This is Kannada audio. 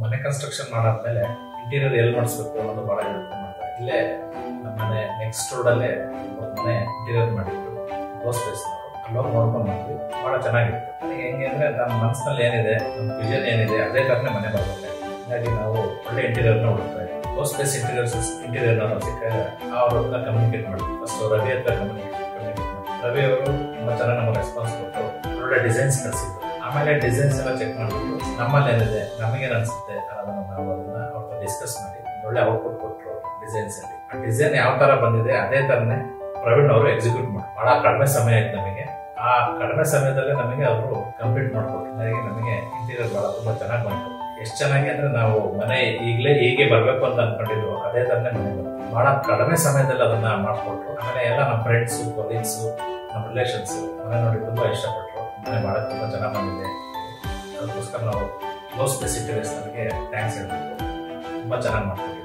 ಮನೆ ಕನ್ಸ್ಟ್ರಕ್ಷನ್ ಮಾಡಾದ್ಮೇಲೆ ಇಂಟೀರಿಯರ್ ಎಲ್ಲಿ ಮಾಡಿಸ್ಬೇಕು ಅನ್ನೋದು ಬಹಳ ಯೋಚನೆ ಮಾಡ್ತಾರೆ. ಇಲ್ಲೇ ನಮ್ಮನೆ ನೆಕ್ಸ್ಟ್ ರೋಡಲ್ಲೇ ಮನೆ ಇಂಟೀರಿಯರ್ ಮಾಡಿದ್ರು ಗೋ ಸ್ಪೇಸ್ ಅಲ್ಲೋಗಿ ನೋಡ್ಕೊಂಡು ಬಂದ್ವಿ. ಬಹಳ ಚೆನ್ನಾಗಿತ್ತು. ನನಗೆ ಹೆಂಗೆ ಅಂದ್ರೆ ನಮ್ಮ ಮನಸ್ಸಿನಲ್ಲಿ ಏನಿದೆ, ನಮ್ಮ ವಿಷನ್ ಏನಿದೆ ಅದೇ ಥರನೇ ಮನೆ ಬರುತ್ತೆ. ಹಾಗಾಗಿ ನಾವು ಒಳ್ಳೆ ಇಂಟೀರಿಯರ್ನ ಹುಡುಕ್ತಾ ಇದ್ವಿ. ಗೋ ಸ್ಪೇಸ್ ಇಂಟೀರಿಯರ್ ನಾವು ಸಿಕ್ಕಾಗ ಅವ್ರ ಹತ್ರ ಕಮ್ಯುನಿಕೇಟ್ ಮಾಡಿದ್ವಿ. ಫಸ್ಟ್ ರವಿ ಹತ್ರ ಕಮ್ಯುನಿಕೇಟ್ ಮಾಡಿ ರವಿ ಅವರು ತುಂಬ ಚೆನ್ನಾಗಿ ನಮಗೆ ರೆಸ್ಪಾನ್ಸ್ ಕೊಟ್ಟು ಒಳ್ಳೆ ಡಿಸೈನ್ಸ್ ಕಳಿಸಿದ್ರು. ಆಮೇಲೆ ಡಿಸೈನ್ಸ್ ಎಲ್ಲ ಚೆಕ್ ಮಾಡಿಬಿಟ್ಟು ನಮ್ಮಲ್ಲಿ ಏನಿದೆ ನಮಗೇನು ಅನಿಸುತ್ತೆ ಅನ್ನೋದನ್ನು ನಾವು ಅದನ್ನ ಅವ್ರ ಡಿಸ್ಕಸ್ ಮಾಡಿ ಒಳ್ಳೆ ಔಟ್ಪುಟ್ ಕೊಟ್ಟರು ಡಿಸೈನ್ಸ್ ಅಲ್ಲಿ. ಆ ಡಿಸೈನ್ ಯಾವ ತರ ಬಂದಿದೆ ಅದೇ ತರನೇ ಪ್ರವೀಣ್ ಅವರು ಎಕ್ಸಿಕ್ಯೂಟ್ ಮಾಡಿ ಬಹಳ ಕಡಿಮೆ ಸಮಯ ಆಯ್ತು ನಮಗೆ. ಆ ಕಡಿಮೆ ಸಮಯದಲ್ಲೇ ನಮಗೆ ಅವರು ಕಂಪ್ಲೀಟ್ ಮಾಡಿಕೊಟ್ರು. ಹಾಗಾಗಿ ನಮಗೆ ಇಂಟೀರಿಯರ್ ಬಹಳ ತುಂಬಾ ಚೆನ್ನಾಗಿ ಬಂತು. ಎಷ್ಟು ಚೆನ್ನಾಗಿ ಅಂದ್ರೆ ನಾವು ಮನೆ ಈಗಲೇ ಹೀಗೆ ಬರ್ಬೇಕು ಅಂತ ಅನ್ಕೊಂಡಿದ್ರು ಅದೇ ತರನೇ ಮನೆ ಬಂತು. ಬಹಳ ಕಡಿಮೆ ಸಮಯದಲ್ಲಿ ಅದನ್ನ ಮಾಡ್ಕೊಟ್ರು. ಆಮೇಲೆ ಎಲ್ಲ ನಮ್ಮ ಫ್ರೆಂಡ್ಸು, ಕೊಲೀಗ್ಸು, ನಮ್ಮ ರಿಲೇಷನ್ಸ್ ಮನೆ ನೋಡಿ ತುಂಬಾ ಇಷ್ಟಪಟ್ಟರು. ಮನೆ ಮಾಡಕ್ ತುಂಬಾ ಚೆನ್ನಾಗಿ ಬಂದಿದೆ. ಅದಕ್ಕೋಸ್ಕರ ನಾವು ಗೋ ಸ್ಪೇಸ್ ಇಂಟೀರಿಯರ್ಸ್ ನನಗೆ ಥ್ಯಾಂಕ್ಸ್ ಹೇಳ್ಬೇಕು. ತುಂಬಾ ಚೆನ್ನಾಗಿ ಮಾಡ್ತೀವಿ.